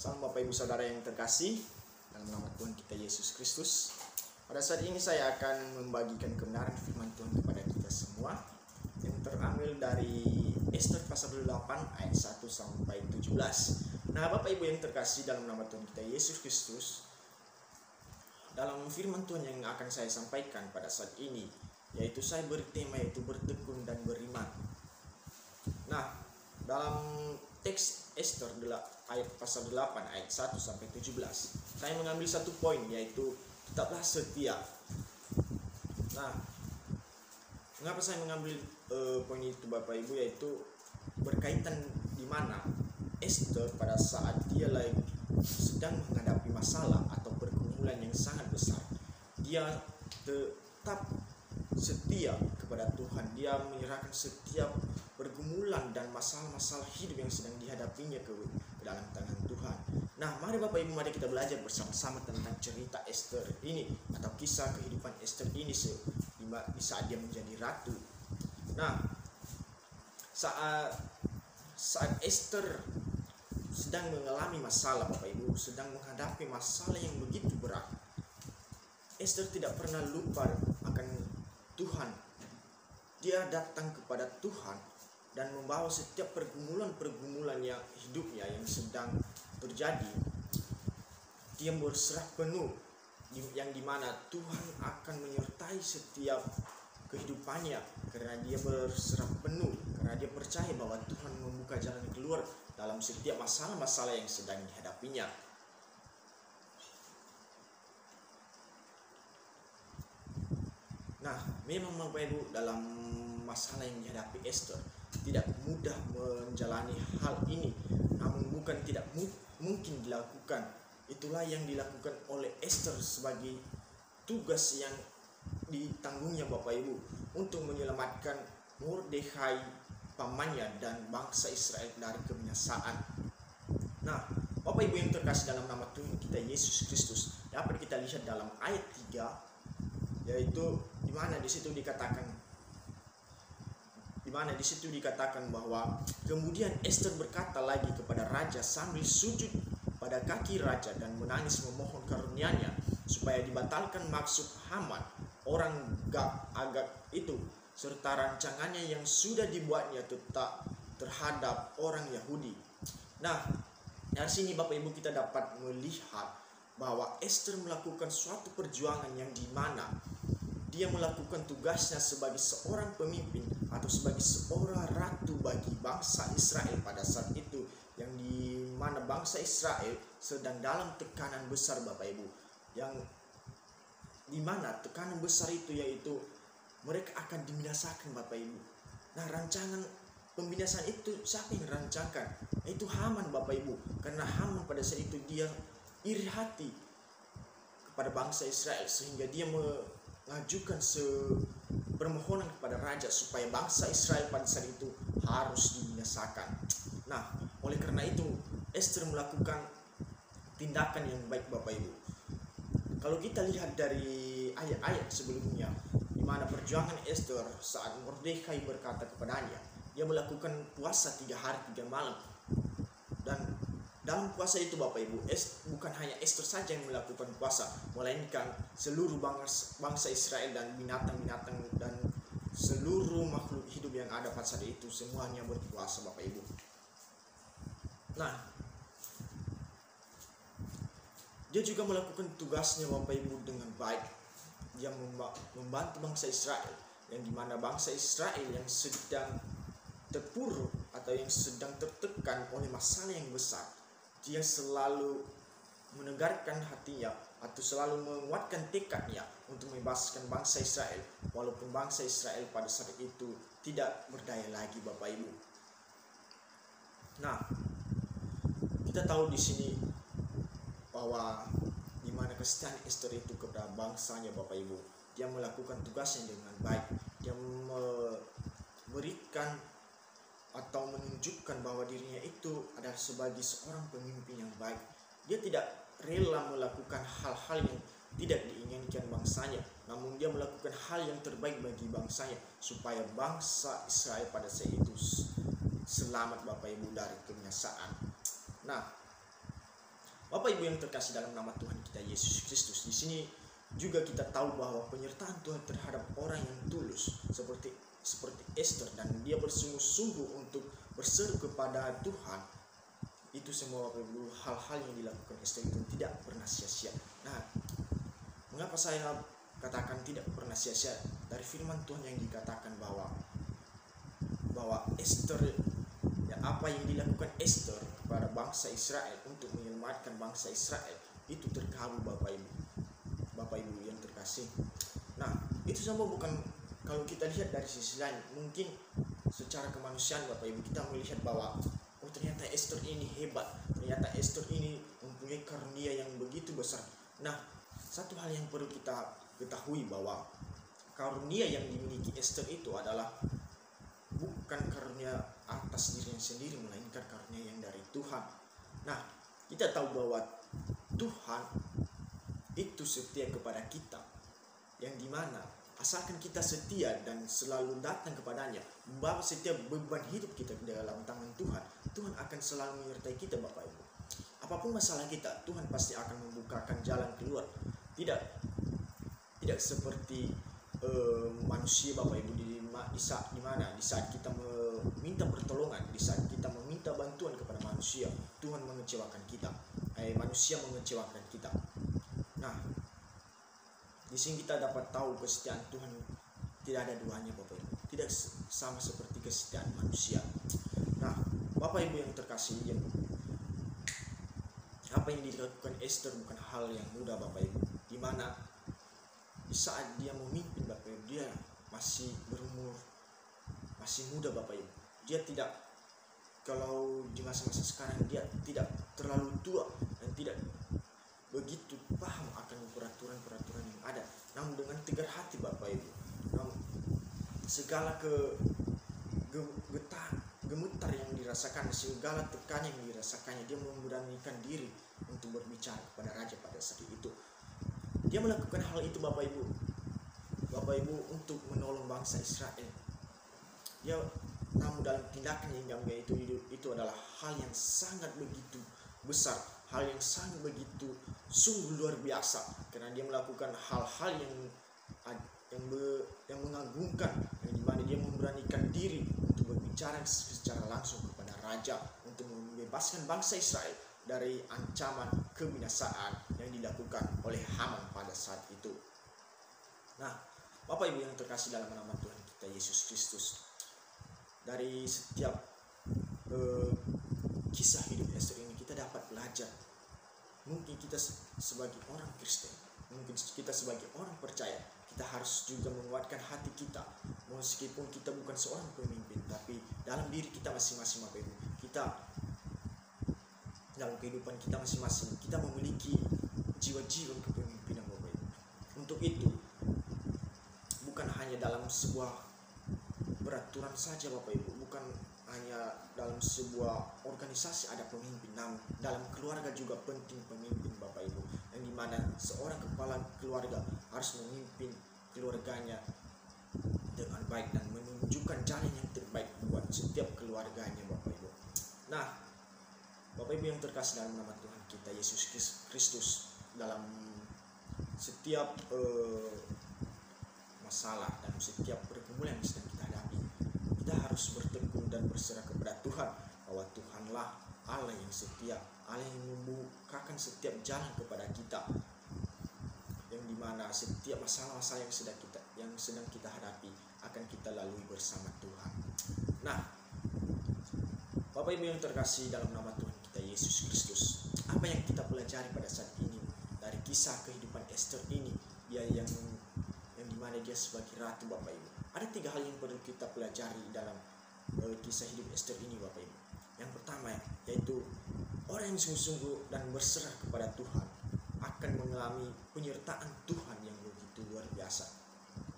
Salam Bapak Ibu Saudara yang terkasih dalam nama Tuhan kita Yesus Kristus. Pada saat ini saya akan membagikan kebenaran firman Tuhan kepada kita semua yang terambil dari Ester pasal 8 ayat 1 sampai 17. Nah, Bapak Ibu yang terkasih dalam nama Tuhan kita Yesus Kristus, dalam firman Tuhan yang akan saya sampaikan pada saat ini, yaitu saya beri tema yaitu bertekun dan beriman. Nah, dalam teks Ester ayat pasal 8 ayat 1 sampai 17, saya mengambil satu poin yaitu tetaplah setia. Nah, mengapa saya mengambil poin itu Bapak Ibu, yaitu berkaitan di mana Ester pada saat dia lagi sedang menghadapi masalah atau pergumulan yang sangat besar, dia tetap setia kepada Tuhan. Dia menyerahkan setiap pergumulan dan masalah-masalah hidup yang sedang dihadapinya ke dalam tangan Tuhan. Nah, mari Bapak Ibu, mari kita belajar bersama-sama tentang cerita Ester ini atau kisah kehidupan Ester ini di saat dia menjadi ratu. Nah, saat Ester sedang mengalami masalah, Bapak Ibu, sedang menghadapi masalah yang begitu berat, Ester tidak pernah lupa akan Tuhan. Dia datang kepada Tuhan dan membawa setiap pergumulan-pergumulan yang hidupnya yang sedang terjadi. Dia berserah penuh, yang dimana Tuhan akan menyertai setiap kehidupannya, karena dia berserah penuh, karena dia percaya bahwa Tuhan membuka jalan keluar dalam setiap masalah-masalah yang sedang dihadapinya. Nah, memang Bapak Ibu, dalam masalah yang dihadapi Ester tidak mudah menjalani hal ini, namun bukan tidak mungkin dilakukan. Itulah yang dilakukan oleh Ester sebagai tugas yang ditanggungnya Bapak Ibu untuk menyelamatkan Mordekhai pamannya dan bangsa Israel dari kebinasaan. Nah, Bapak Ibu yang terkasih dalam nama Tuhan kita Yesus Kristus, dapat kita lihat dalam ayat 3, yaitu di mana di situ dikatakan bahwa kemudian Ester berkata lagi kepada raja sambil sujud pada kaki raja dan menangis memohon karunia-Nya supaya dibatalkan maksud Haman orang Agag itu serta rancangannya yang sudah dibuatnya terhadap orang Yahudi. Nah, dari sini Bapak Ibu kita dapat melihat bahwa Ester melakukan suatu perjuangan yang dimana dia melakukan tugasnya sebagai seorang pemimpin atau sebagai seorang ratu bagi bangsa Israel pada saat itu, yang dimana bangsa Israel sedang dalam tekanan besar Bapak Ibu, yang dimana tekanan besar itu yaitu mereka akan dibinasakan Bapak Ibu. Nah, rancangan pembinasaan itu siapa yang rancangkan? Itu Haman Bapak Ibu, karena Haman pada saat itu dia iri hati kepada bangsa Israel sehingga dia mengajukan permohonan kepada raja supaya bangsa Israel pada saat itu harus dibinasakan. Nah, oleh karena itu Ester melakukan tindakan yang baik Bapak Ibu. Kalau kita lihat dari ayat-ayat sebelumnya, di mana perjuangan Ester saat Mordekhai berkata kepadanya, dia melakukan puasa 3 hari 3 malam. Dan dalam puasa itu Bapak Ibu, bukan hanya Ester saja yang melakukan puasa, melainkan seluruh bangsa Israel dan binatang-binatang dan seluruh makhluk hidup yang ada pada saat itu semuanya berpuasa Bapak Ibu. Nah, dia juga melakukan tugasnya Bapak Ibu dengan baik. Dia membantu bangsa Israel, yang dimana bangsa Israel yang sedang terpuruk atau yang sedang tertekan oleh masalah yang besar, dia selalu menegarkan hatinya atau selalu menguatkan tekadnya untuk membebaskan bangsa Israel, walaupun bangsa Israel pada saat itu tidak berdaya lagi Bapak Ibu. Nah, kita tahu di sini bahwa di mana kesetiaan Ester itu kepada bangsanya Bapak Ibu, dia melakukan tugasnya dengan baik. Dia memberikan atau menunjukkan bahwa dirinya itu adalah sebagai seorang pemimpin yang baik. Dia tidak rela melakukan hal-hal yang tidak diinginkan bangsanya, namun dia melakukan hal yang terbaik bagi bangsanya supaya bangsa Israel pada saat itu selamat Bapak Ibu dari kebinasaan. Nah, Bapak Ibu yang terkasih dalam nama Tuhan kita Yesus Kristus, di sini juga kita tahu bahwa penyertaan Tuhan terhadap orang yang tulus seperti Esther, dan dia bersungguh-sungguh untuk berseru kepada Tuhan, itu semua Bapak Ibu, hal-hal yang dilakukan Esther itu tidak pernah sia-sia. Nah, mengapa saya katakan tidak pernah sia-sia? Dari firman Tuhan yang dikatakan bahwa Esther, ya, apa yang dilakukan Esther kepada bangsa Israel untuk menyelamatkan bangsa Israel itu terkabul Bapak Ibu yang terkasih. Nah, itu semua bukan, kalau kita lihat dari sisi lain, mungkin secara kemanusiaan Bapak Ibu kita melihat bahwa ternyata Esther ini hebat, ternyata Esther ini mempunyai karunia yang begitu besar. Nah, satu hal yang perlu kita ketahui bahwa karunia yang dimiliki Esther itu adalah bukan karunia atas dirinya sendiri, melainkan karunia yang dari Tuhan. Nah, kita tahu bahwa Tuhan itu setia kepada kita, yang dimana asalkan kita setia dan selalu datang kepadanya, membawa setiap beban hidup kita ke dalam tangan Tuhan, Tuhan akan selalu menyertai kita Bapak Ibu. Apapun masalah kita, Tuhan pasti akan membukakan jalan keluar. Tidak seperti manusia Bapak Ibu, di saat kita meminta pertolongan, di saat kita meminta bantuan kepada manusia, Tuhan mengecewakan kita, manusia mengecewakan kita. Nah, di sini kita dapat tahu kesetiaan Tuhan tidak ada duanya Bapak Ibu, tidak sama seperti kesetiaan manusia. Nah, Bapak Ibu yang terkasih, apa yang dilakukan Esther bukan hal yang mudah Bapak Ibu, di mana di saat dia memimpin Bapak Ibu, dia masih berumur, masih muda Bapak Ibu. Dia tidak, kalau di masa-masa sekarang dia tidak terlalu tua dan tidak begitu paham akan peraturan-peraturan yang ada. Namun dengan tegar hati Bapak Ibu, segala gemetar yang dirasakan, segala tekanan yang dirasakannya, dia memberanikan diri untuk berbicara kepada raja pada saat itu. Dia melakukan hal itu Bapak Ibu untuk menolong bangsa Israel. Ya, namun dalam tindakan yang diambil itu adalah hal yang sangat begitu besar, hal yang sangat begitu sungguh luar biasa, karena dia melakukan hal-hal yang mengagumkan, yang dimana dia memberanikan diri untuk berbicara secara langsung kepada raja untuk membebaskan bangsa Israel dari ancaman kebinasaan yang dilakukan oleh Haman pada saat itu. Nah, Bapak Ibu yang terkasih dalam nama Tuhan kita Yesus Kristus, dari setiap kisah hidup Esther ini kita dapat belajar. Mungkin kita sebagai orang Kristen, mungkin kita sebagai orang percaya, kita harus juga menguatkan hati kita, meskipun kita bukan seorang pemimpin, tapi dalam diri kita masing-masing Bapak Ibu, kita dalam kehidupan kita masing-masing, kita memiliki jiwa-jiwa kepemimpinan Bapak Ibu. Untuk itu, bukan hanya dalam sebuah peraturan saja Bapak Ibu, bukan hanya dalam sebuah organisasi ada pemimpin, namun dalam keluarga juga penting pemimpin Bapak Ibu, yang dimana seorang kepala keluarga harus memimpin keluarganya dengan baik dan menunjukkan jalan yang terbaik buat setiap keluarganya Bapak Ibu. Nah, Bapak Ibu yang terkasih dalam nama Tuhan kita Yesus Kristus, dalam setiap masalah dan setiap pergumulan yang sedang kita hadapi, kita harus berteguh dan berserah kepada Tuhan, bahwa Tuhanlah Allah yang setia, Allah yang membukakan setiap jalan kepada kita, yang dimana setiap masalah-masalah yang sedang kita hadapi akan kita lalui bersama Tuhan. Nah, Bapak Ibu yang terkasih dalam nama Tuhan kita Yesus Kristus, apa yang kita pelajari pada saat ini dari kisah kehidupan Esther ini, dia yang dimana dia sebagai ratu Bapak Ibu? Ada 3 hal yang perlu kita pelajari dalam kisah hidup Esther ini Bapak Ibu. Yang pertama, yaitu orang yang sungguh-sungguh dan berserah kepada Tuhan akan mengalami penyertaan Tuhan yang begitu luar biasa.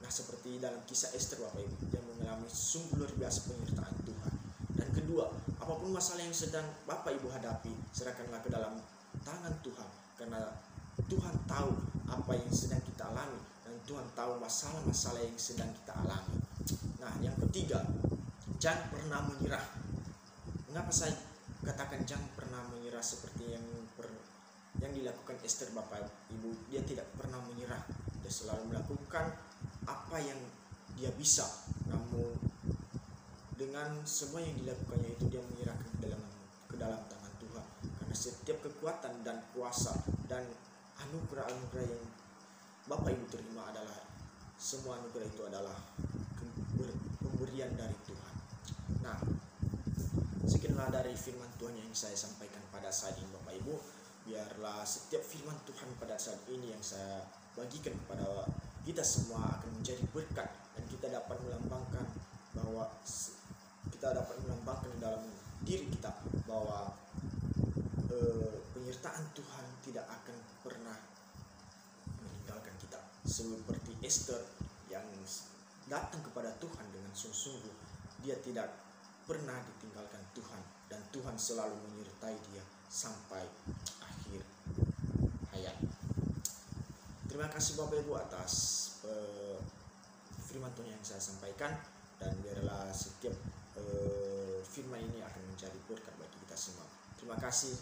Nah, seperti dalam kisah Esther Bapak Ibu, dia mengalami sungguh luar biasa penyertaan Tuhan. Dan kedua, apapun masalah yang sedang Bapak Ibu hadapi, serahkanlah ke dalam tangan Tuhan, karena Tuhan tahu apa yang sedang kita alami, dan Tuhan tahu masalah-masalah yang sedang kita alami. Nah, yang ketiga, jangan pernah menyerah. Mengapa saya katakan jangan pernah menyerah seperti yang yang dilakukan Esther Bapak Ibu, dia tidak pernah menyerah. Dia selalu melakukan apa yang dia bisa, namun dengan semua yang dilakukannya itu dia menyerahkan ke dalam tangan Tuhan. Karena setiap kekuatan dan kuasa dan anugerah-anugerah yang Bapak Ibu terima adalah semua anugerah itu adalah pemberian dari Tuhan. Nah, sekianlah dari firman Tuhan yang saya sampaikan pada saat ini Bapak Ibu. Biarlah setiap firman Tuhan pada saat ini yang saya bagikan kepada kita semua akan menjadi berkat, dan kita dapat melambangkan dalam diri kita bahwa penyertaan Tuhan tidak akan pernah meninggalkan kita. Seperti Esther yang datang kepada Tuhan dengan sungguh-sungguh, dia tidak pernah ditinggalkan Tuhan, dan Tuhan selalu menyertai dia sampai akhir hayat. Terima kasih Bapak Ibu atas firman Tuhan yang saya sampaikan, dan biarlah setiap firman ini akan menjadi berkat bagi kita semua. Terima kasih.